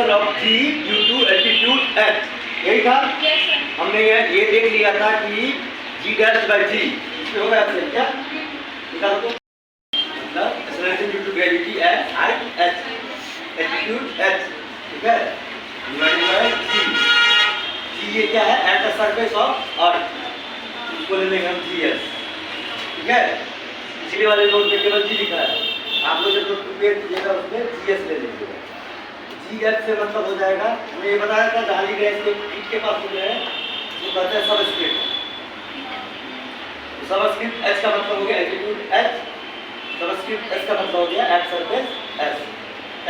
Expansion of g due to altitude h, यही था। हमने ये देख लिया था कि g डैश बाय g इसमें होगा ऐसे क्या निकाल दो, मतलब acceleration due to gravity h altitude h, ठीक है, डिवाइडेड बाय g ये क्या है, at the surface of earth, इसको ले लेंगे हम gs, ठीक है। पिछले वाले नोट में केवल g लिखा है, आप लोग जब नोट प्रिपेयर कीजिएगा उसमें gs ले लीजिएगा। gs से मतलब हो जाएगा, हमने ये बताया था जाली गैस के पीठ के पास जो है वो कहते हैं सबस्क्रिप्ट, तो सबस्क्रिप्ट h का मतलब हो गया एल्टीट्यूड h, सबस्क्रिप्ट s का मतलब हो गया एट सरफेस s,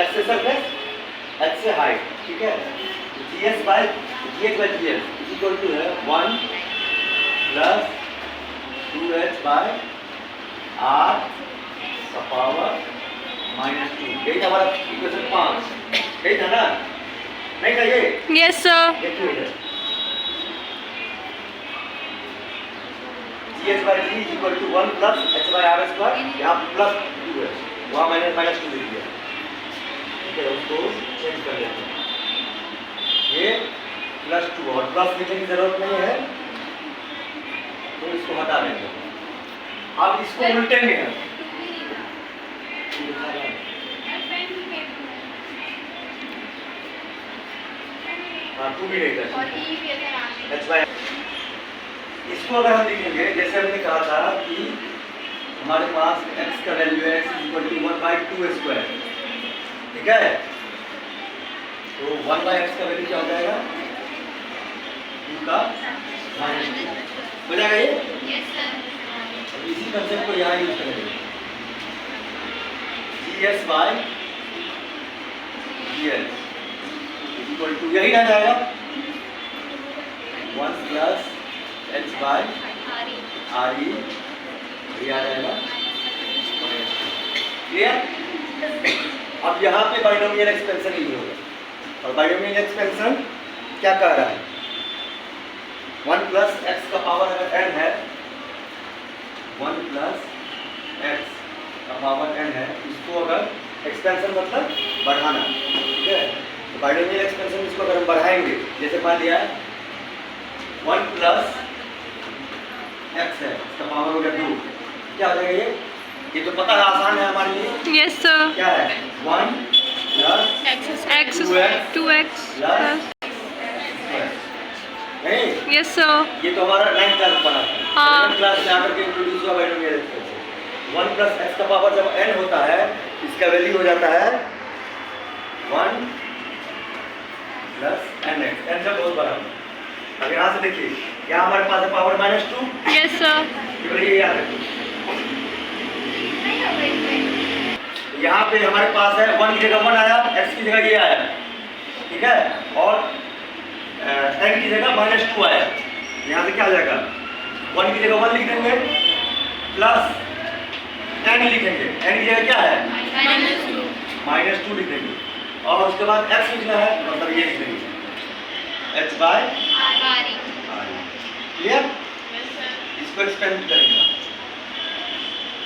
s से सरफेस h से हाइट, ठीक है। gs बाय gs इज इक्वल टू है 1 प्लस 2h बाय r का पावर -2, यही था हमारा इक्वेशन 5, यही था ना, नहीं था ये? Yes sir. देखिए gs by g is equal to 1 plus h by r square, यहाँ प्लस 2h, वहाँ माइनस 2 लिख दिया, ठीक है, उसको चेंज कर लेते हैं, ये +2 और प्लस लिखने की जरूरत नहीं है, तो इसको हटा देंगे। अब इसको उल्टेंगे हम, हाँ 2 भी रहेगा, इसको अगर हम लिखेंगे जैसे हमने कहा था कि हमारे पास x का वैल्यू है x इक्वल टू 1/2², ठीक है, तो 1/x का वैल्यू क्या हो जाएगा, 2 का -2 हो जाएगा ये। इसी कंसेप्ट को यहाँ यूज करेंगे, gs by gh equal to यही रह जाएगा 1 प्लस h बाय re, ये आ जाएगा, क्लियर। अब यहाँ पे बाइनोमियल एक्सपेंशन ही होगा, और बाइनोमियल एक्सपेंशन क्या कह रहा है, 1 प्लस x का पावर अगर n है, 1 प्लस x का पावर n है, इसको अगर एक्सपेंशन मतलब बढ़ाना, ठीक है, तो बाइनोमियल एक्सपेंशन इसको अगर हम बढ़ाएंगे, जैसे मान लिया 1 प्लस x है, इसका पावर हो गया 2, क्या हो जाएगा ये तो पता है, आसान है हमारे लिए। Yes sir. क्या है 1 प्लस x 2x प्लस, नहीं यस सर। ये तो हमारा 9th क्लास पढ़ा था, हाँ। 7th क्लास में आकर के इंट्रोड्यूस हुआ बाइनोमियल एक्सपेंशन। 1 प्लस x का पावर जब n होता है, इसका वैल्यू हो जाता है 1 प्लस nx, n जब बहुत बड़ा हो। अब यहाँ से देखिए, यहाँ हमारे पास है पावर -2, यस सर। केवल ये याद रखिए, यहाँ पे हमारे पास है 1 की जगह 1 आया, x की जगह ये आया, ठीक है, और n की जगह -2 आया, यहाँ से क्या आ जाएगा, 1 की जगह 1 लिख देंगे प्लस n लिखेंगे, n की जगह क्या है -2 लिख देंगे, और उसके बाद x लिखना है, मतलब ये लिख देंगे h बाय r, क्लियर। इसको एक्सपेंड करेंगे,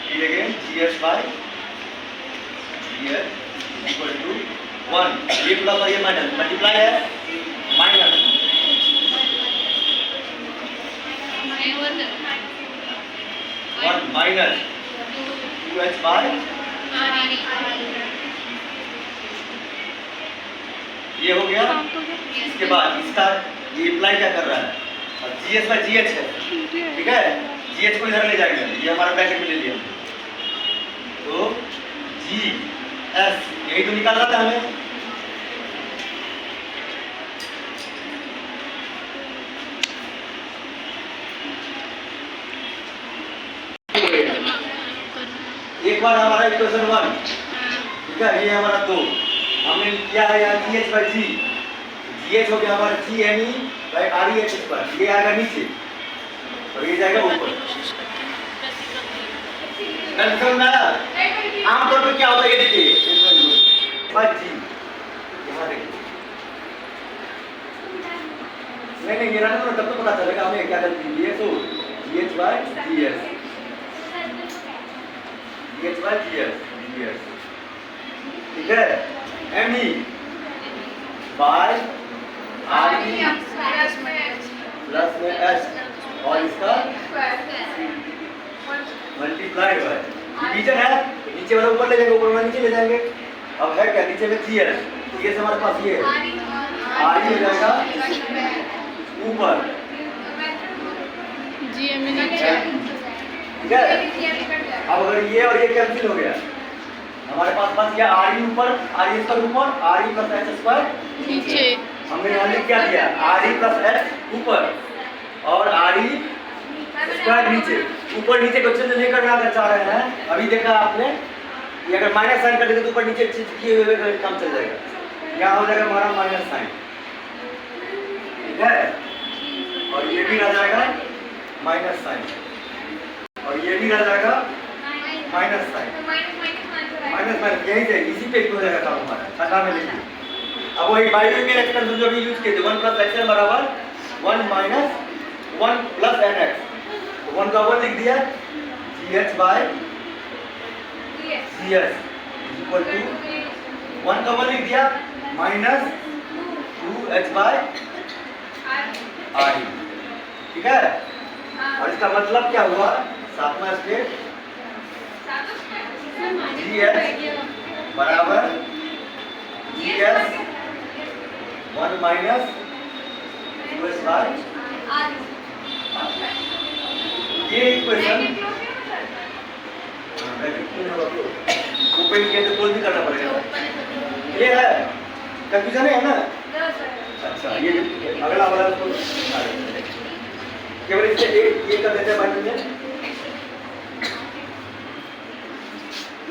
ये again gs by gh equal to 1, ये प्लस और ये माइनस, मल्टीप्लाई है माइनस 1 माइनस 2h बाय, ये हो गया। इसके बाद इसका ये अप्लाई क्या कर रहा है, और gs बाय gh है, ठीक है, gh को इधर ले जाएंगे, ये हमारा ब्रैकेट में ले लिया, तो gs यही तो निकालना था हमें, एक बार हमारा इक्वेशन 1, ठीक है, ये हमारा 2, हमने किया है यहाँ gs बाय g, gh हो गया हमारा gme बाय reh स्क्वायर, ये आएगा नीचे और ये जाएगा ऊपर, कंफर्म ना। आमतौर पर क्या होता है ये देखिए, बाय g, यहाँ देखिए, नहीं ये ना तब तो पता चलेगा हमें क्या गलती है, तो gh by gs, gh by gs, ठीक है, me by R E plus में एच और इसका मल्टीप्लाइड है। डिवीजन है, नीचे वाला ऊपर ले जाएंगे, ऊपर वाला नीचे ले जाएंगे। अब है क्या, नीचे में जी है, ये से हमारे पास ये है, आर ई हो जाएगा ऊपर, जी एम नीचे। ठीक है। अब अगर ये और ये कैंसिल हो गया, हमारे पास बच गया आर ई ऊपर, आर ई स्क्वायर ऊपर, are E plus H square नीचे। हमने यहाँ लिख क्या दिया, आर ई प्लस एच ऊपर और आर ई स्क्वायर नीचे। ऊपर नीचे क्वेश्चन में नहीं करना अगर चाह रहे हैं, अभी देखा आपने ये अगर माइनस साइन कर देंगे तो ऊपर नीचे किए हुए काम चल जाएगा। यहाँ हो जाएगा हमारा माइनस साइन, ठीक है। और ये भी रह जाएगा माइनस साइन, और ये भी रह जाएगा माइनस साइन, माइनस माइनस यही से इसी पे हो जाएगा काम हमारा। छठा में लिखिए। अब वही बायोलॉजिकल एक्सपेंशन जो भी यूज किए थे, 1 प्लस एक्स बराबर 1 माइनस 1 प्लस एन एक्स, 1 का 1 लिख दिया, G H by C S equal to 1 का 1 लिख दिया minus 2 H by R E, ठीक है। और इसका मतलब क्या हुआ, सातवां स्टेप जी एच बराबर G S 1 minus 2 H by ये इक्वेशन ओपन किया तो क्लोज भी करना पड़ेगा। ये है कंफ्यूजन है ना। अच्छा ये अगला वाला तो केवल इससे एक ये कर देते हैं बाकी में,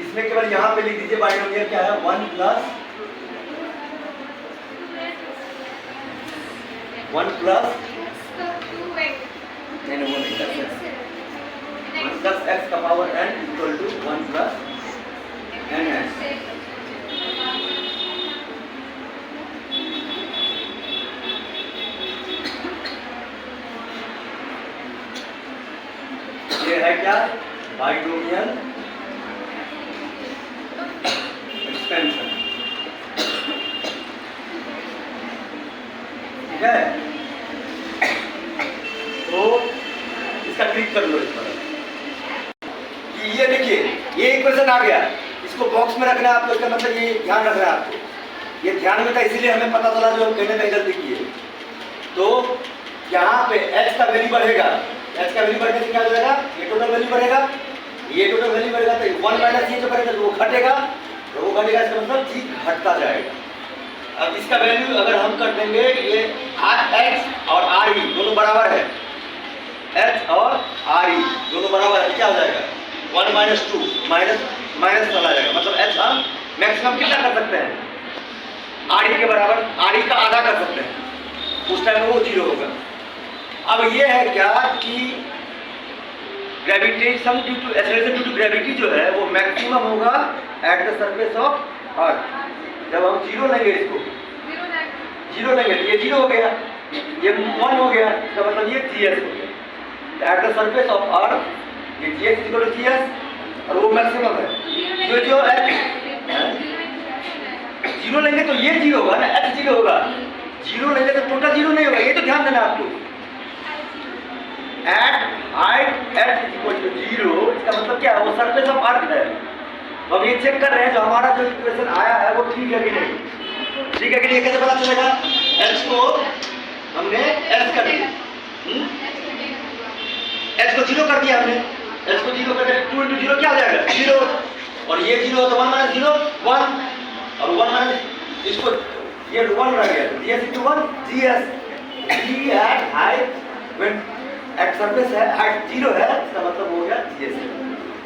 इसमें केवल यहाँ पे लिख दीजिए बाइनोमियल क्या है, 1 प्लस 1 प्लस x का power n equal to 1 plus ns। ये है क्या, बाइनोमियल एक्सपेंशन, ठीक है। तो इसका क्लिक कर लो इस पर, ये देखिए ये इक्वेशन आ गया, इसको बॉक्स में रखना है आपको। इसका मतलब ये ध्यान रखना है आपको, ये ध्यान में था इसीलिए हमें पता चला जो हम कहने में गलती किए। तो यहाँ पे h का वैल्यू बढ़ेगा, h का वैल्यू बढ़ने से क्या हो जाएगा, ये टोटल वैल्यू बढ़ेगा, ये टोटल वैल्यू बढ़ेगा तो 1 माइनस ये जो करेगा तो वो घटेगा, तो वो घटेगा, इसका मतलब जी घटता जाएगा। अब इसका वैल्यू अगर हम कर देंगे, ये h और आर ई दोनों बराबर है, h और आर ई दोनों बराबर है, क्या हो जाएगा 1 माइनस 2 माइनस माइनस चला जाएगा, मतलब h हम मैक्सिमम कितना कर सकते हैं, आर ई के बराबर, आर ई का आधा कर सकते हैं, उस टाइम वो 0 होगा। अब ये है क्या कि gravitation due to acceleration due to gravity जो है वो मैक्सिमम होगा at the surface of earth. जब हम 0 लेंगे, इसको 0 लेंगे तो ये 0 हो गया, ये 1 हो गया, इसका मतलब ये GS हो गया एट द सरफेस ऑफ अर्थ। ये GS इक्वल टू GS और वो मैक्सिमम है। जो जीरो लेंगे तो ये 0 होगा ना, h 0 होगा, 0 लेंगे तो टोटल 0 नहीं होगा, ये तो ध्यान देना आपको। At height h equal to 0, इसका मतलब क्या है, वो सरफेस ऑफ अर्थ है। तो अब ये चेक कर रहे हैं जो हमारा जो इक्वेशन आया है वो ठीक है कि नहीं, ठीक है कि नहीं, कैसे पता चलेगा, h को हमने s कर दिया, h को 0 कर दिया हमने, h को 0 करके 2 into 0 क्या हो जाएगा 0, और ये 0 तो 1 माइनस 0 1, और 1 माइनस इसको ये 1 रह गया, ds into 1 gs, g at height when at surface है at 0 है, इसका मतलब हो गया gs।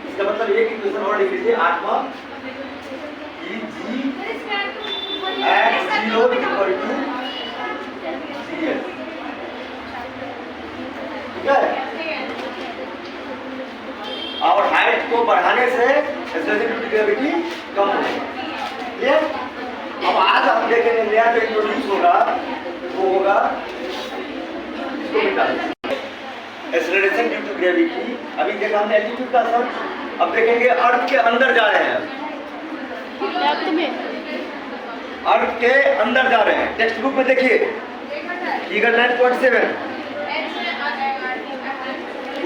इसका मतलब एक इक्वेशन और लिख लीजिए, 8वां कि g at 0 equal to gs, ठीक है। और हाइट को बढ़ाने से एक्सेलरेशन ड्यू टू ग्रेविटी कम होगा, क्लियर। अब आज हम देखेंगे नया जो इंट्रोड्यूस होगा वो होगा, इसको मिटा एक्सेलरेशन ड्यू टू ग्रेविटी। अभी देखा हमने एल्टीट्यूड का सर, अब देखेंगे अर्थ के अंदर जा रहे हैं, अर्थ के अंदर जा रहे हैं। टेक्स्ट बुक में देखिए फिगर 9.7,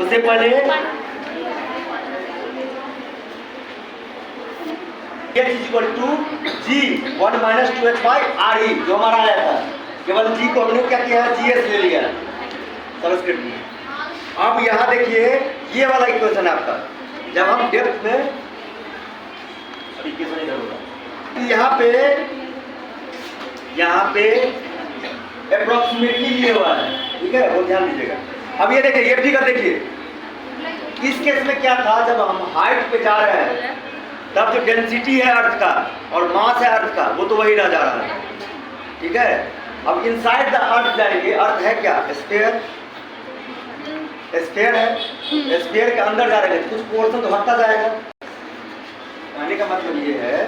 उससे पहले h equal to g 1 minus 2h by R E, जो हमारा आया था। केवल g को हमने क्या किया, GS ले लिया संस्कृत में। अब यहाँ देखिए ये वाला इक्वेशन है आपका, जब हम डेप्थ में यहाँ पे अप्रोक्सीमेटली लिए हुआ है, ठीक है, वो ध्यान दीजिएगा। अब ये देखिए, ये फिगर देखिए, इस केस में क्या था, जब हम हाइट पे जा रहे हैं तब जो डेंसिटी है अर्थ का और मास है अर्थ का, वो तो वही रह जा रहा है, ठीक है। अब इनसाइड द अर्थ जाएंगे, अर्थ है क्या, स्फीयर, स्फीयर है, स्फीयर के अंदर जा रहे हैं, कुछ पोर्शन तो हटता जाएगा। कहने का मतलब ये है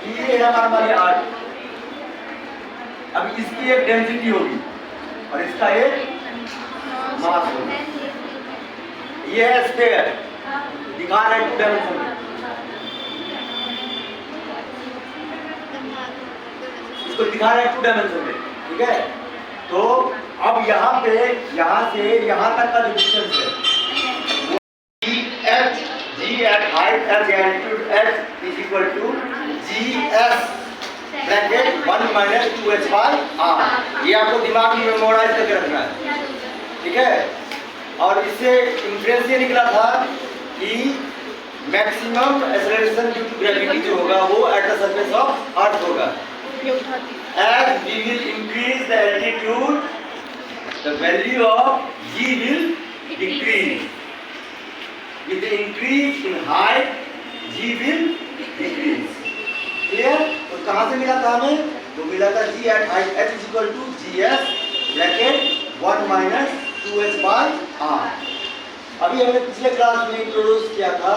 ये हमारा वाली अर्थ, अब इसकी एक डेंसिटी होगी और इसका एक मास होगा। ये है स्फीयर, दिखा रहा है 2 डायमेंशन में, इसको दिखा रहा है 2 डायमेंशन में, ठीक है। तो अब यहाँ पे, यहाँ से यहाँ तक का जो डिस्टेंस है g at height at altitude h is equal to gs bracket 1 minus 2h by r। ये आपको दिमाग में मेमोराइज करके रखना है, ठीक है। और इससे इंफ्रेंस ये निकला था कि maximum acceleration due to gravity जो होगा वो at the surface of earth होगा। As we will increase the altitude, the value of g will decrease. With the increase in height, g will decrease. Clear? तो कहाँ से मिला था हमें? तो मिला था g at height h is equal to gs bracket 1 minus 2h by r। अभी हमने पिछले क्लास में इंट्रोड्यूस किया था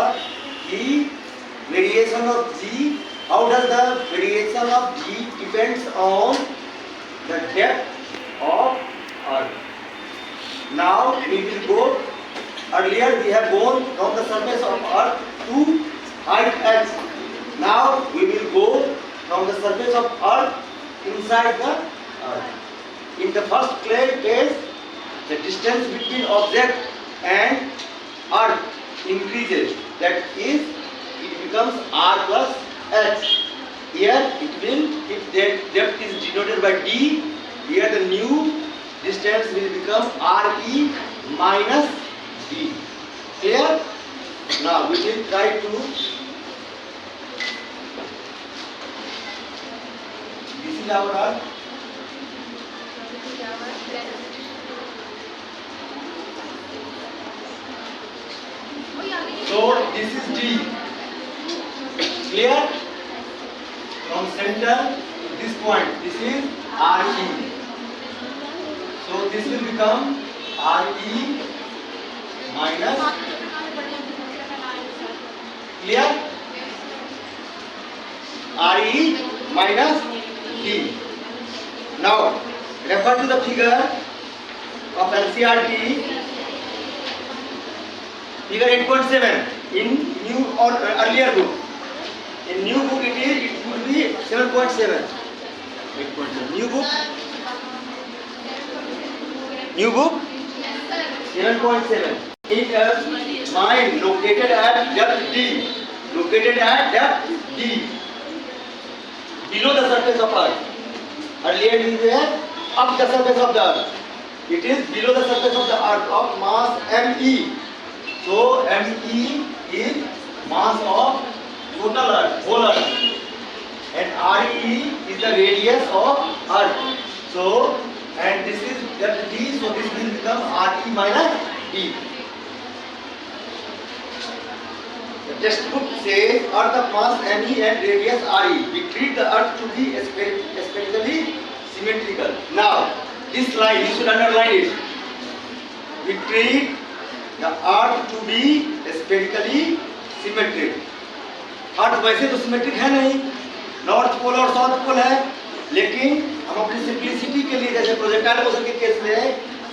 कि variation of g, how does the variation of g depends on the depth of earth. Now we will go, earlier we have gone from the surface of earth to height h. Now we will go from the surface of earth inside the earth. In the first case, the distance between object and earth increases, that is, it becomes r plus h. Here it will, if that depth is denoted by d, here the new distance will become re minus d. Clear? Now we will try to, this is our earth. So this is d. Clear? From center to this point, this is RE. So this will become RE minus, clear? RE minus D. Now refer to the figure of NCERT, figure 8.7 in new or earlier book. In new book it would be 7.7. 8.7. New book 7.7. It is mine located at depth D. Located at depth D. Below the surface of earth. Earlier it is there up the surface of the earth. It is below the surface of the earth of mass ME. So ME is mass of total earth, whole earth, and RE is the radius of earth. So, and this is depth D, so this will become RE minus D. The textbook says earth of mass ME and radius RE. We treat the earth to be spherically symmetrical. Now, this line, you should underline it. We treat the earth to be spherically symmetric. अर्थ वैसे तो symmetric है नहीं, north pole और south pole है, लेकिन हम अपनी simplicity के लिए, जैसे प्रोजेक्टाइल मोशन के केस में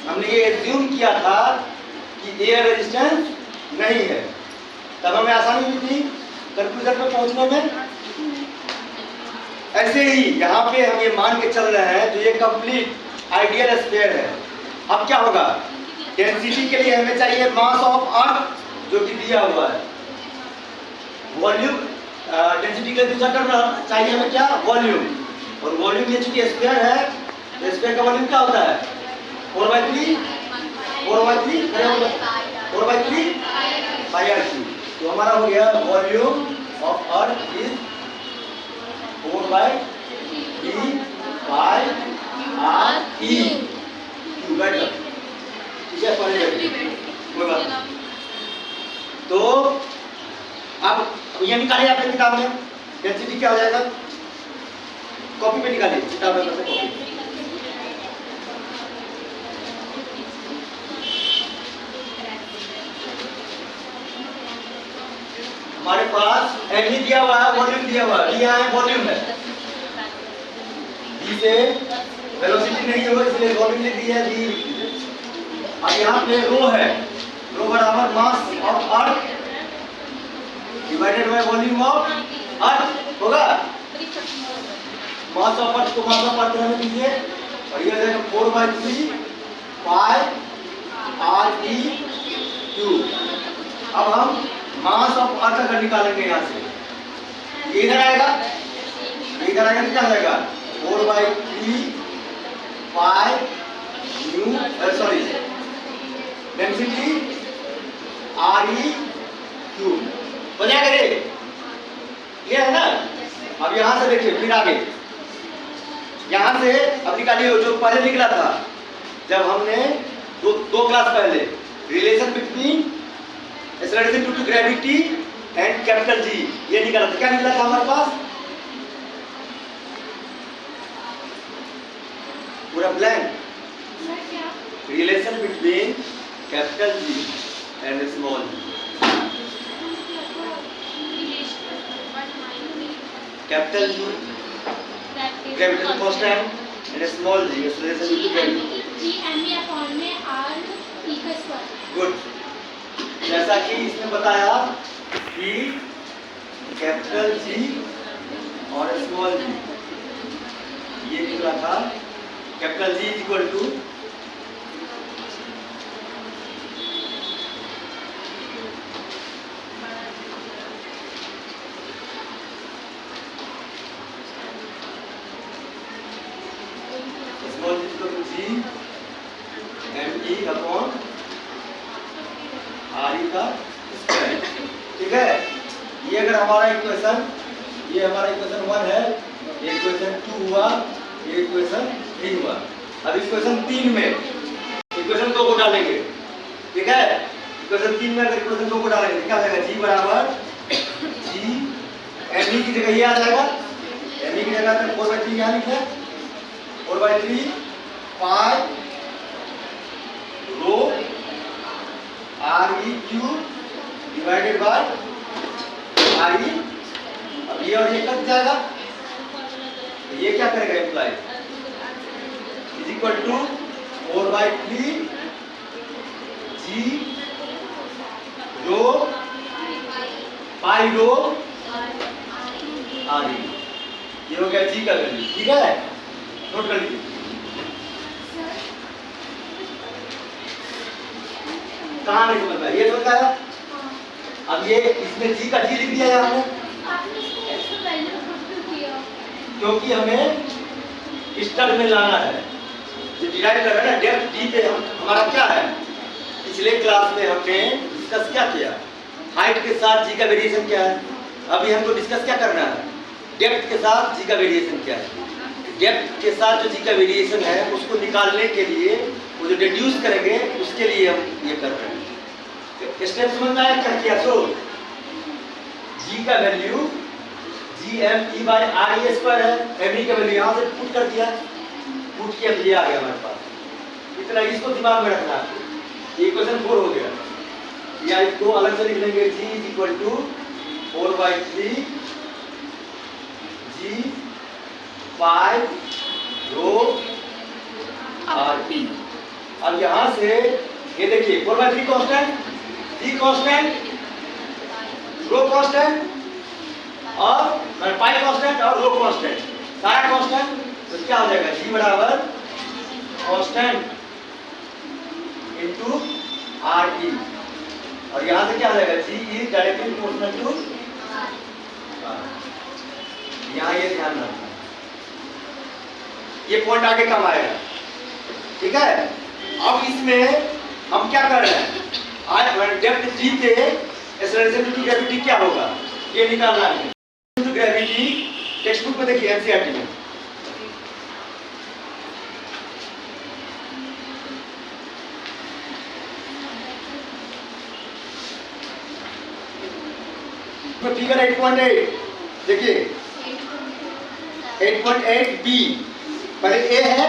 हमने ये एज्यूम किया था कि एयर रेजिस्टेंस नहीं है, तब हमें आसानी हुई थी कंक्लूजन में पहुंचने में। ऐसे ही यहाँ पे हम ये मान के चल रहे हैं जो ये कंप्लीट आइडियल स्फीयर है। अब क्या होगा, डेंसिटी के लिए हमें चाहिए मास ऑफ अर्थ जो कि दिया हुआ है, वॉल्यूम डेंसिटी के लिए दूसरा टर्म चाहिए हमें क्या, वॉल्यूम। और वॉल्यूम ये चूंकि स्फीयर है तो स्फीयर का वॉल्यूम क्या होता है 4/3 पाई आर क्यूब। तो हमारा हो गया volume of earth is 4/3 pi are E cube. ठीक है, कोई बात नहीं। तो अब ये निकालिए आपने किताब में, डेंसिटी क्या हो जाएगा, कॉपी पे निकालिए किताब में से कॉपी। हमारे पास एम ही दिया हुआ है, वॉल्यूम दिया हुआ है, यहाँ है वॉल्यूम है, डी से वेलोसिटी नहीं है इसलिए वॉल्यूम लिख दिया है, डी लिख दीजिए। अब यहाँ पे रो है, रो बराबर mass of earth divided by volume of earth होगा। मास ऑफ अर्थ को मास ऑफ अर्थ रहने दीजिए और ये हो जाएगा 4/3 पाई आर ई क्यूब। अब हम मास ऑफ अर्थ अगर निकालेंगे यहाँ से, ये इधर आएगा, इधर आएगा तो क्या हो जाएगा 4/3 pi nu sorry density are E cube हो जाएगा रे, ये है ना। अब यहाँ से देखिए फिर आगे, यहाँ से अब निकालिए जो पहले निकला था जब हमने दो क्लास पहले, relation between acceleration due to gravity and capital G, ये निकला था। क्या निकला था हमारे पास, पूरा blank, relation between capital G and small G. Capital G gravitational constant and small G acceleration due to gravity, G mv upon में r e का स्क्वायर। गुड। जैसा कि इसने बताया कि कैपिटल जी और स्मॉल जी, ये निकला था capital G is equal to G M E upon R E का स्क्वायर। ठीक है, ये अगर हमारा इक्वेशन, ये हमारा इक्वेशन 1 है, ये इक्वेशन 2 हुआ, ये इक्वेशन 3 हुआ। अब इक्वेशन 3 में इक्वेशन 2 को डालेंगे। ठीक है, इक्वेशन 3 में अगर इक्वेशन 2 को डालेंगे क्या हो जाएगा, जी बराबर जी एम ई की जगह ये आ जाएगा, एम ई की जगह 4/3 यहाँ लिखे, 4/3 pi rho R E cube divided by R E. अब ये और ये कट जाएगा, तो ये क्या करेगा imply is equal to 4/3 G rho pi rho R E. ये हो गया जी का वैल्यू। ठीक है, नोट कर लीजिए। कहाँ नहीं समझ में, ये समझ में आया। अब ये इसमें जी का जी लिख दिया है हमने, क्योंकि हमें स्टड में लाना है, जो डिराइव कर रहे हैं ना डेप्थ डी पे। हमारा क्या है, पिछले क्लास में हमने डिस्कस क्या किया, हाइट के साथ जी का वेरिएशन क्या है। अभी हमको डिस्कस क्या करना है, डेप्थ के साथ जी का वेरिएशन क्या है। डेप्थ के साथ जो जी का वेरिएशन है उसको निकालने के लिए वो जो डिड्यूस करेंगे उसके लिए हम ये कर रहे हैं। स्टेप समझ में आया क्या किया, सो जी का value G M E by R E square है, एम ई का वैल्यू यहाँ से पुट कर दिया, पुट किया तो ये आ गया हमारे पास। इतना इसको दिमाग में रखना है। इक्वेशन 4 हो गया, या इसको अलग से लिख लेंगे, G is equal to 4/3 G pi rho R E. अब यहाँ से ये देखिए 4/3 constant, G constant, rho constant और पाई कांस्टेंट और रो कांस्टेंट, सारा कांस्टेंट। तो क्या हो जाएगा, जी बराबर कांस्टेंट इनटू आर ई, और यहां से क्या हो जाएगा, G is directly proportional to R. यहां ये ध्यान रखना, ये पॉइंट आगे कम आएगा, ठीक है। अब इसमें हम क्या कर रहे हैं, आज डेप्थ जी पे एक्सेलरेशन ड्यू टू ग्रेविटी क्या होगा ये निकालना है। ड्यू ग्रेविटी टेक्स्ट बुक में देखिए, एनसीईआरटी में फिगर 8.8 देखिए, 8.8 बी, पहले ए है,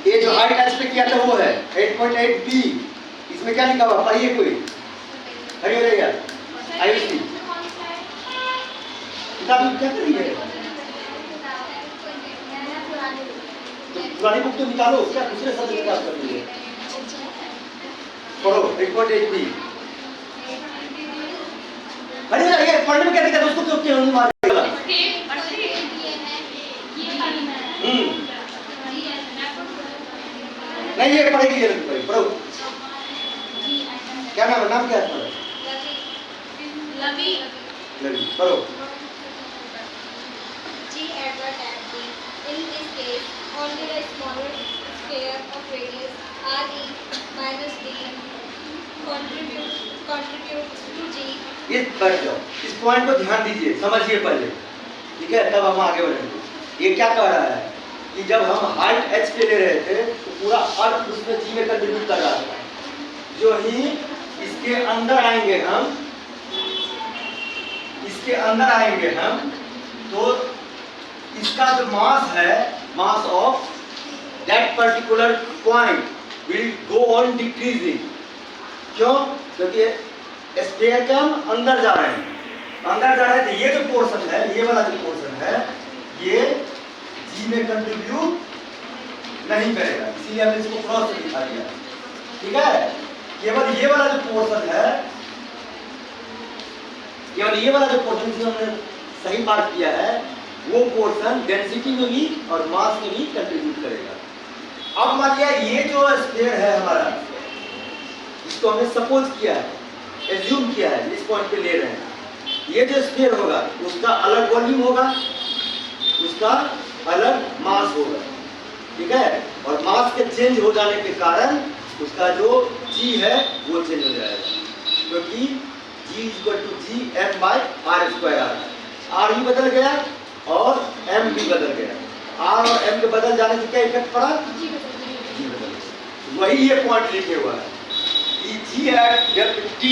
ये जो हाइट एच पे किया था वो है 8.8 बी। इसमें क्या लिखा हुआ पढ़िए कोई, हरी हो जाएगा आयुषी किताब में क्या कर रही है, तो पुरानी बुक तो निकालो, क्या दूसरे शब्द निकाल कर रही है, पढ़ो 8.8 बी। अरे ये पढ़ने में क्या दिक्कत है, उसको क्यों मारेगा। नहीं ये पढ़ेगी, ये पढ़ो, क्या नाम है, नाम क्या है, लवी, लवी पढ़ो। G Edward and D. In this case, only the smaller sphere of radius RE minus D contributes to G. इस बैठ जाओ, इस पॉइंट को ध्यान दीजिए, समझिए पहले, ठीक है, तब हम आगे बढ़ेंगे। ये क्या कह रहा है कि जब हम हाइट h पे ले रहे थे तो पूरा अर्थ उसमें जी में कंट्रीब्यूट कर रहा था। जो ही इसके अंदर आएंगे हम, इसके अंदर आएंगे हम, तो इसका जो मास है, mass of that particular point will go on decreasing. क्यों? क्योंकि स्फीयर के हम अंदर जा रहे हैं, अंदर जा रहे हैं, तो ये जो पोर्शन है, ये वाला जो पोर्शन है, ये जी में कंट्रीब्यूट नहीं करेगा, इसीलिए हमने इसको क्रॉस से दिखा दिया, ठीक है। केवल ये वाला जो पोर्शन है, केवल ये वाला जो पोर्शन जिसे हमने सही मार्क किया है, वो पोर्शन डेंसिटी में भी और मास में भी कंट्रीब्यूट करेगा। अब मान लिया ये जो स्फीयर है हमारा, इसको हमने सपोज किया है, एज्यूम किया है, इस पॉइंट पे ले रहे हैं, ये जो स्फीयर होगा उसका अलग वॉल्यूम होगा, उसका अलग मास होगा, ठीक है। और मास के चेंज हो जाने के कारण उसका जो जी है वो चेंज हो जाएगा, क्योंकि G = G/m/r²। आर भी बदल गया और m भी बदल गया, r और m के बदल जाने से क्या इफेक्ट पड़ा, जी बदल गया। वही ये पॉइंट लिखे हुआ है, G at depth t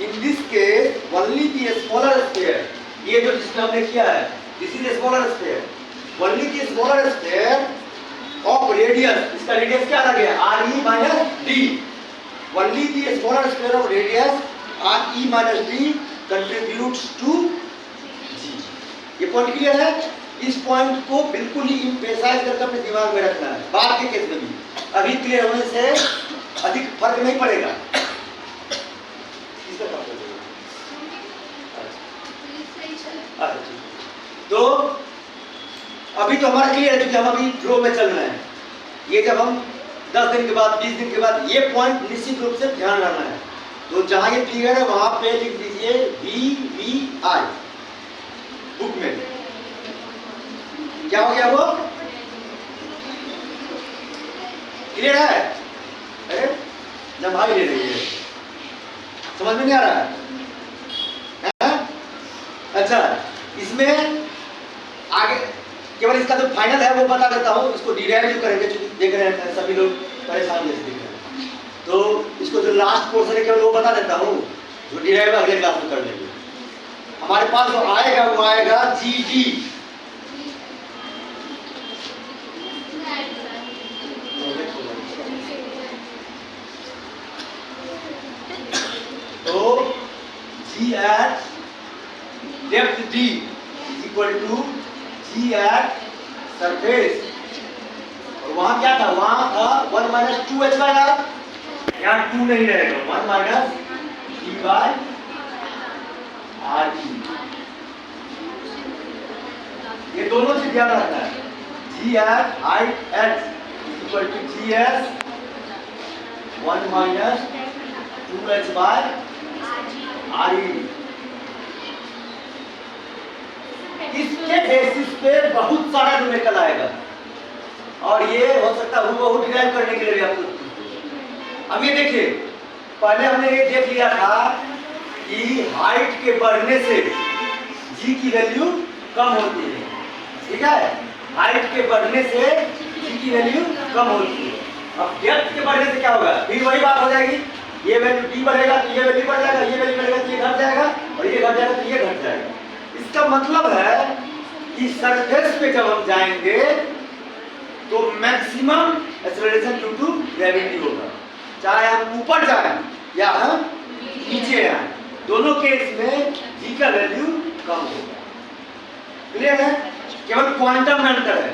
in this case only the smaller sphere, ये जो जिसमें हमने किया है, this is a smaller sphere, only the smaller sphere of radius, इसका रेडियस क्या आ गया, RE minus D, only the smaller sphere of radius RE minus D contributes to G। ये पॉइंट क्लियर है, इस पॉइंट को बिल्कुल ही एम्फसाइज करके अपने दिमाग में रखना है, बाद के केस में भी, अभी क्लियर होने से अधिक फर्क नहीं पड़ेगा। तो अभी तो हमारा क्लियर है, क्योंकि हम अभी ड्रो में चल रहे हैं। ये जब हम 10 दिन के बाद, 20 दिन के बाद, ये पॉइंट निश्चित रूप से ध्यान रखना है। तो जहां ये फिगर है वहां पे लिख दीजिए VVI बुक में। क्या हो गया वो, क्लियर है? अरे जमाई ले रही है, समझ में नहीं आ रहा है? अच्छा, इसमें आगे केवल इसका जो फाइनल है वो बता देता हूँ, इसको डिराइव करेंगे, क्योंकि देख रहे हैं सभी लोग परेशान जैसे दिख रहे हैं, तो इसको जो लास्ट पोर्शन है केवल वो बता देता हूँ, जो डिराइव अगले क्लास में कर लेंगे। हमारे पास जो आएगा वो आएगा GD, तो G at depth D = G at surface, और वहां क्या था, वहां था 1 - 2h/r, यहाँ 2 नहीं रहेगा, 1 - d/r आर ई, ये दोनों चीज ध्यान रखना है। G H height H equal to G S 1 minus 2h by R E. इसके बेसिस पे बहुत सारा न्यूमेरिकल आएगा और ये हो सकता है वो डिराइव करने के लिए भी आपको। अब ये देखिए, पहले हमने ये देख लिया था कि हाइट के बढ़ने से जी की वैल्यू कम होती है, ठीक है। हाइट के बढ़ने से जी की वैल्यू कम होती है। अब डेप्थ के बढ़ने से क्या होगा, फिर वही बात हो जाएगी, ये वैल्यू डी बढ़ेगा तो ये वैल्यू बढ़ जाएगा, ये वैल्यू बढ़ेगा तो ये घट जाएगा, और ये घट जाएगा तो ये घट जाएगा। इसका मतलब है कि सरफेस पे जब हम जाएंगे तो maximum acceleration due to gravity होगा, चाहे हम ऊपर जाएं या हम नीचे आए, दोनों केस में जी का वैल्यू कम होगा। क्लियर है? केवल क्वांटम में अंतर है,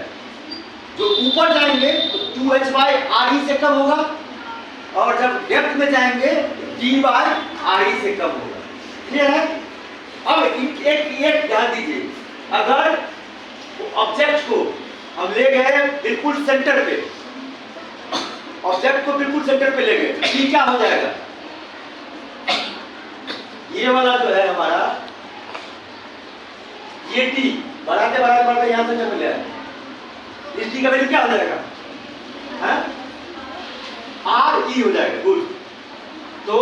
जो ऊपर जाएंगे तो 2h बाय आर ई से कम होगा, और जब डेप्थ में जाएंगे डी बाय आर ई से कम होगा। क्लियर है? अब एक ध्यान दीजिए, अगर ऑब्जेक्ट को हम ले गए बिल्कुल सेंटर पे, ऑब्जेक्ट को बिल्कुल सेंटर पे ले गए, टी क्या हो जाएगा, ये वाला जो है हमारा, ये टी बढ़ाते बढ़ाते बढ़ाते यहां से जब मिला है, इस टी का वैल्यू क्या हो जाएगा, आर ई हो जाएगा। गुड, तो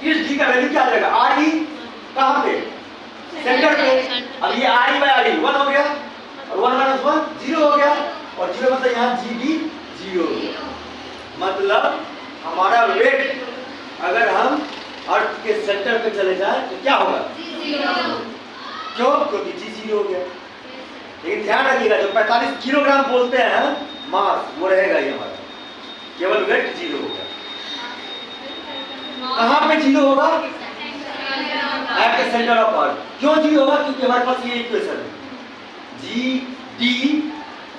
इस डी का वैल्यू क्या आ जाएगा, आर ई कहां पे, सेंटर पे। अब ये आर ई बाय आर ई 1 हो गया, और 1 माइनस 1 0 हो गया, और 0 मतलब यहाँ जी डी 0 हो गया। मतलब हमारा वेट अगर हम अर्थ के सेंटर पे चले जाए तो क्या होगा, क्यों, क्योंकि जी 0 हो गया। लेकिन ध्यान रखिएगा, जो 45 किलोग्राम बोलते हैं मास, वो रहेगा ही हमारा, केवल वेट 0 होगा। कहां पे 0 होगा, at the centre of earth. क्यों 0 होगा, क्योंकि हमारे पास ये इक्वेशन है, G D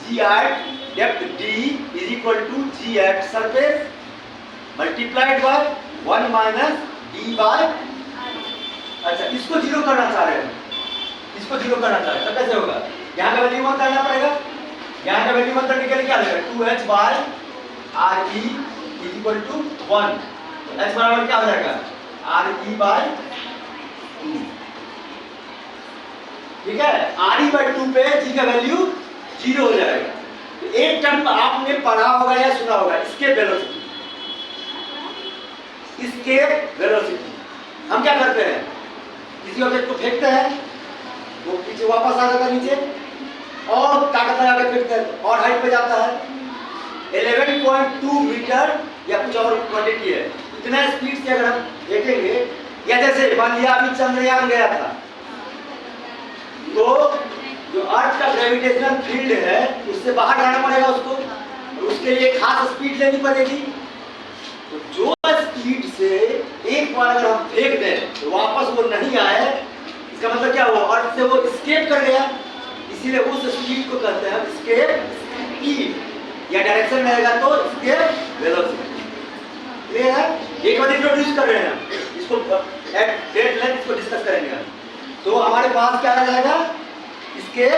G at depth D is equal to G at surface multiplied by 1 minus D by. अच्छा, इसको 0 करना चाह रहे हैं, इसको 0 करना चाह रहे हैं, तब कैसे होगा, यहाँ का वैल्यू 1 करना पड़ेगा, यहाँ का वैल्यू 1 करने के लिए क्या लगेगा, 2h by R E is equal to 1, तो h बराबर क्या हो जाएगा, आर ई बाय 2। ठीक है, आर ई बाय 2 पे जी का वैल्यू 0 हो जाएगा। तो एक टर्म आपने पढ़ा होगा या सुना होगा, इसके वेलोसिटी, इसके वेलोसिटी। हम क्या करते हैं, किसी ऑब्जेक्ट को फेंकते हैं, वो पीछे वापस आ जाता है नीचे, और ताकत लगा के फेंकते हैं और हाइट पे जाता है, 11.2 मीटर या कुछ और क्वांटिटी है। इतना स्पीड से अगर हम फेंकेंगे, या जैसे मान लिया अभी चंद्रयान गया था, तो जो अर्थ का ग्रेविटेशनल फील्ड है उससे बाहर जाना पड़ेगा उसको, और उसके लिए खास स्पीड लेनी पड़ेगी। तो जो स्पीड से एक बार अगर हम फेंक दें तो वापस वो नहीं आए, इसका मतलब क्या हुआ, अर्थ से वो एस्केप कर गया, इसीलिए उस स्पीड को कहते हैं एस्केप स्पीड, या डायरेक्शन रहेगा तो एस्केप वेलोसिटी। क्लियर है? एक बार इंट्रोड्यूस कर रहे हैं इसको, एट ग्रेट लेंथ इसको डिस्कस करेंगे। तो हमारे पास क्या आ जाएगा, इसके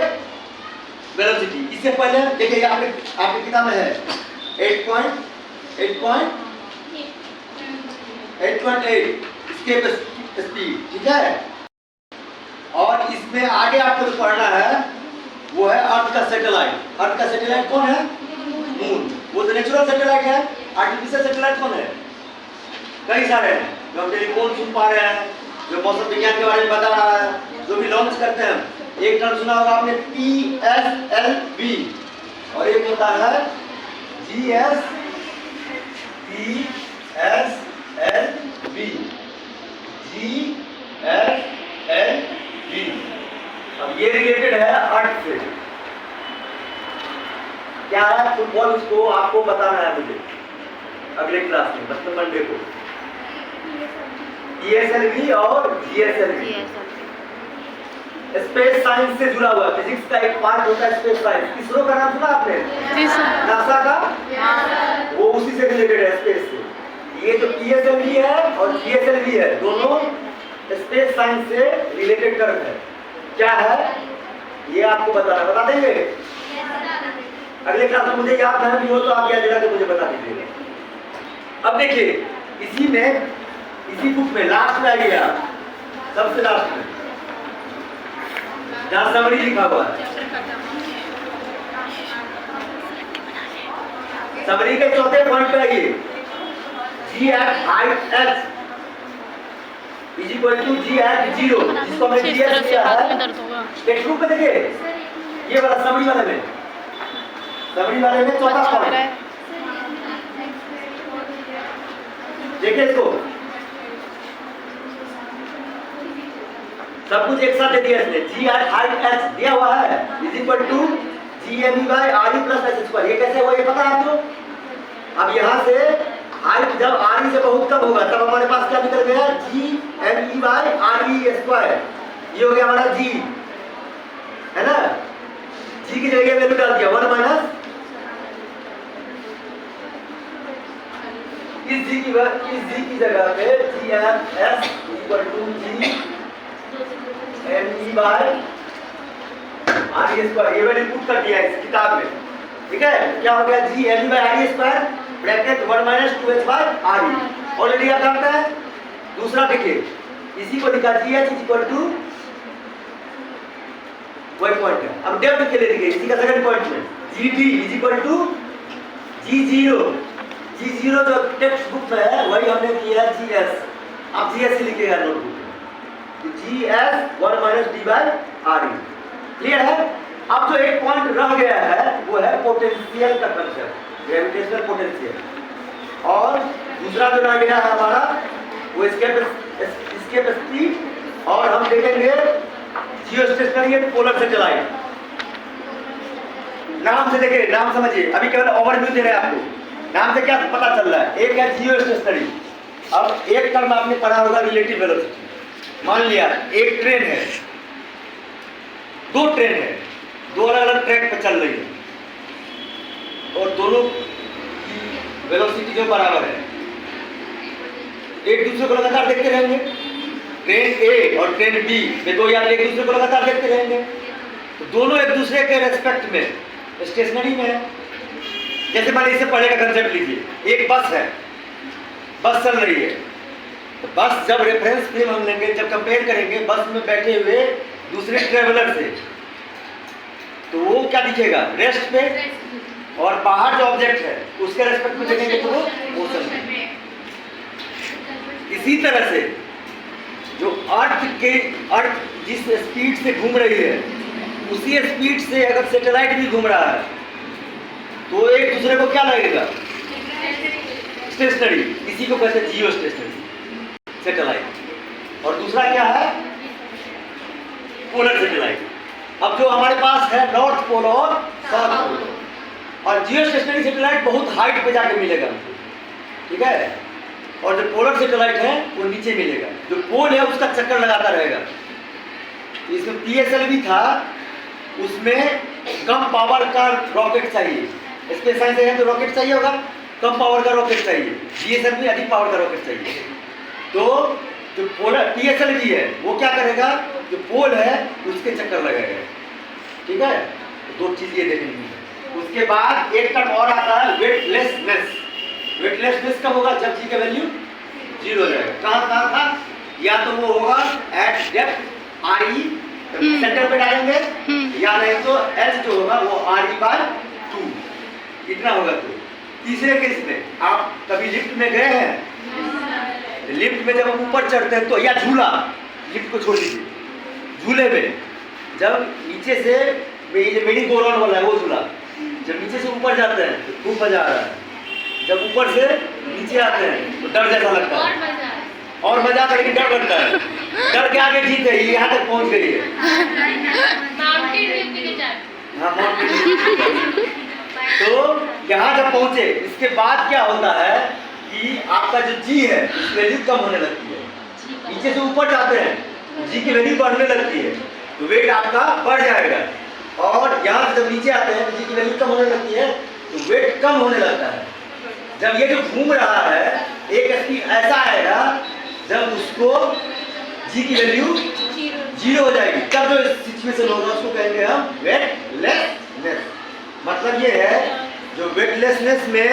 वेलोसिटी। इससे पहले देखिए, आपकी किताब में है 8.8 स्केप स्पीड, ठीक है। और इसमें आगे आपको जो पढ़ना है वो है अर्थ का सैटेलाइट। अर्थ का सैटेलाइट कौन है, मून। वो तो नेचुरल सैटेलाइट है, आर्टिफिशियल सैटेलाइट कौन है, कई सारे हैं, जो हम टेलीफोन सुन पा रहे हैं, जो मौसम विज्ञान के बारे में बता रहा है, जो भी लॉन्च करते हैं। एक टर्म सुना होगा आपने PSLV, और एक होता है GSLV। अब ये रिलेटेड है अर्थ से। क्या है फुटबॉल, उसको आपको बताना है मुझे अगले क्लास में, मतलब मंडे को। ESLV और GSLV स्पेस साइंस से जुड़ा हुआ, फिजिक्स का एक पार्ट होता है स्पेस साइंस। इसरो का नाम सुना आपने, नासा का, वो उसी से रिलेटेड है, स्पेस से। ये जो PSLV है और GSLV है, दोनों स्पेस साइंस से रिलेटेड कर्व है। क्या है ये आपको बता देंगे अगले क्लास में। मुझे याद नहीं भी हो तो आप याद दिला के मुझे बता दीजिएगा। अब देखिए इसी में, इसी बुक में लास्ट में आइए आप, सबसे लास्ट में जहाँ समरी लिखा हुआ है, समरी के चौथे पॉइंट पे आइए। G at height h is equal to G at 0, जिसको हमने इस GS तरह से लिया हाथ है। में दर्द होगा। टेक्स्ट बुक में देखिए ये वाला समरी वाले में, समरी वाले में चौथा अच्छा लग पॉइंट रहा है। देखिए इसको सब कुछ एक साथ दे दिया इसने। G at height h दिया हुआ है is equal to GME by RE plus h square। ये कैसे हुआ ये पता है आपको? अब यहाँ से हाइट जब RE से बहुत कम होगा तब हमारे पास क्या निकल गया? GME by RE square. ये हो गया हमारा G, है ना? G की जगह वैल्यू डाल दिया 1 माइनस इस G की जगह पे GMS equal to GME by RE square. ये वैल्यू पुट कर दिया है इस किताब में, ठीक है? क्या हो गया? GME by RE square bracket 1 minus 2h by RE। Already आप जानते हैं। दूसरा देखिए इसी को लिखा GH इक्वल टू वही पॉइंट है। अब डेप्थ के लिए देखिए इसी का सेकंड पॉइंट में GD is equal to G0 जो टेक्स्ट बुक में है वही हमने किया है GS। आप GS ही लिखिएगा नोटबुक में, GS 1 minus D by RE। Clear है? अब जो एक पॉइंट रह गया है वो है पोटेंशियल का कंसेप्ट, ग्रेविटेशनल पोटेंशियल। और दूसरा जो रह गया है हमारा वो एस्केप स्पीड, और हम देखेंगे जियोस्टेशनरी एंड पोलर सैटेलाइट। नाम से देखिए, नाम समझिए, अभी केवल ओवरव्यू दे रहे हैं आपको। नाम से क्या पता चल रहा है? एक है जियोस्टेशनरी। अब एक टर्म आपने पढ़ा होगा रिलेटिव वेलोसिटी। मान लिया एक ट्रेन है, दो ट्रेन है, दो अलग अलग ट्रैक पर चल रही है और दोनों की वेलोसिटी जो बराबर है, एक दूसरे को लगातार देखते रहेंगे। ट्रेन ए और ट्रेन बी में दो यात्री एक दूसरे को लगातार देखते रहेंगे तो दोनों एक दूसरे के रेस्पेक्ट में स्टेशनरी में है। जैसे मान इससे पहले का कंसेप्ट लीजिए, एक बस है, बस चल रही है, तो बस जब रेफरेंस फ्रेम हम लेंगे, जब कंपेयर करेंगे बस में बैठे हुए दूसरे ट्रेवलर से, तो वो क्या दिखेगा? रेस्ट पे, और बाहर जो ऑब्जेक्ट है उसके रेस्पेक्ट में देखेंगे तो वो मोशन में। इसी तरह से जो अर्थ जिस स्पीड से घूम रही है उसी स्पीड से अगर सैटेलाइट भी घूम रहा है तो एक दूसरे को क्या लगेगा? स्टेशनरी। इसी को कहते हैं जियो स्टेशनरी सैटेलाइट। और दूसरा क्या है? Polar satellite. अब जो हमारे पास है नॉर्थ पोल और साउथ पोल, और जियो स्टेशनरी सैटेलाइट बहुत हाइट पे जाके मिलेगा, ठीक है? और जो पोलर सैटेलाइट है वो नीचे मिलेगा। जो पोल है उसका चक्कर लगाता रहेगा। इसमें PSLV था, उसमें कम पावर का रॉकेट चाहिए। स्पेस साइंस है तो रॉकेट चाहिए होगा, कम पावर का रॉकेट चाहिए। GSLV अधिक पावर का रॉकेट चाहिए। तो जो पोलर PSLV है वो क्या करेगा? जो पोल है उसके चक्कर लगाएगा, ठीक है? तो दो चीज ये देखेंगे। उसके बाद एक टर्म और आता है वेटलेसनेस। वेटलेसनेस कब होगा? जब G का वैल्यू 0 हो जाएगा। कहाँ था? या तो वो होगा एट डेप्थ RE सेंटर पे डालेंगे, या नहीं तो H जो होगा वो RE by 2 इतना होगा। तो तीसरे केस में आप कभी लिफ्ट में गए हैं? लिफ्ट में जब हम ऊपर चढ़ते हैं तो, या झूला, लिफ्ट को छोड़ दीजिए, झूले में जब नीचे से मेरी गोराउंड वाला है वो झूला, जब नीचे से ऊपर जाते हैं तो खूब मजा आ रहा है, जब ऊपर से नीचे आते हैं तो डर जैसा लगता है, और मजा आता है लेकिन डर लगता है। डर के आगे जीत है, ये यहाँ तक पहुँच गई है। हाँ, तो यहाँ जब पहुँचे इसके बाद क्या होता है कि आपका जो G है उसकी वैल्यू कम होने लगती है। नीचे से ऊपर जाते हैं तो G की वैल्यू बढ़ने लगती है, तो वेट आपका बढ़ जाएगा। और यहाँ से जब नीचे आते हैं तो G की वैल्यू कम होने लगती है तो वेट कम होने लगता है। जब ये जो घूम रहा है एक स्पीड ऐसा आएगा जब उसको जी की वैल्यू जीरो हो जाएगी, तब जो सिचुएशन होगा उसको कहेंगे हम वेटलेसनेस। मतलब ये है जो वेटलेसनेस में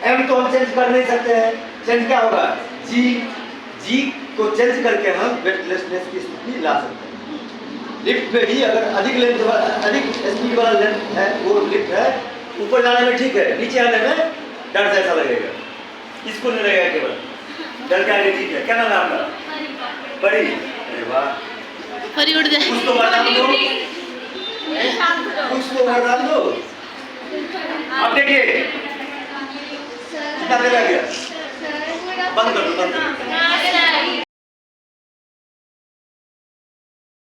एम तो हम चेंज कर नहीं सकते हैं, चेंज क्या होगा जी को चेंज करके हम वेटलेसनेस की स्थिति ला सकते हैं। लिफ्ट में भी अगर अधिक स्पीड वाला लेंथ है, वो लिफ्ट है, ऊपर जाने में ठीक है, नीचे आने में डर जैसा लगेगा, इसको नहीं लगेगा, केवल डर के आगे ठीक है। क्या नाम है आपका? परी। अरे वाह, परी उड़ जाए। कुछ तो वरदान दो, कुछ तो वरदान दो। अब देखिए कितना देर लग गया, बंद कर दो, बंद कर दो।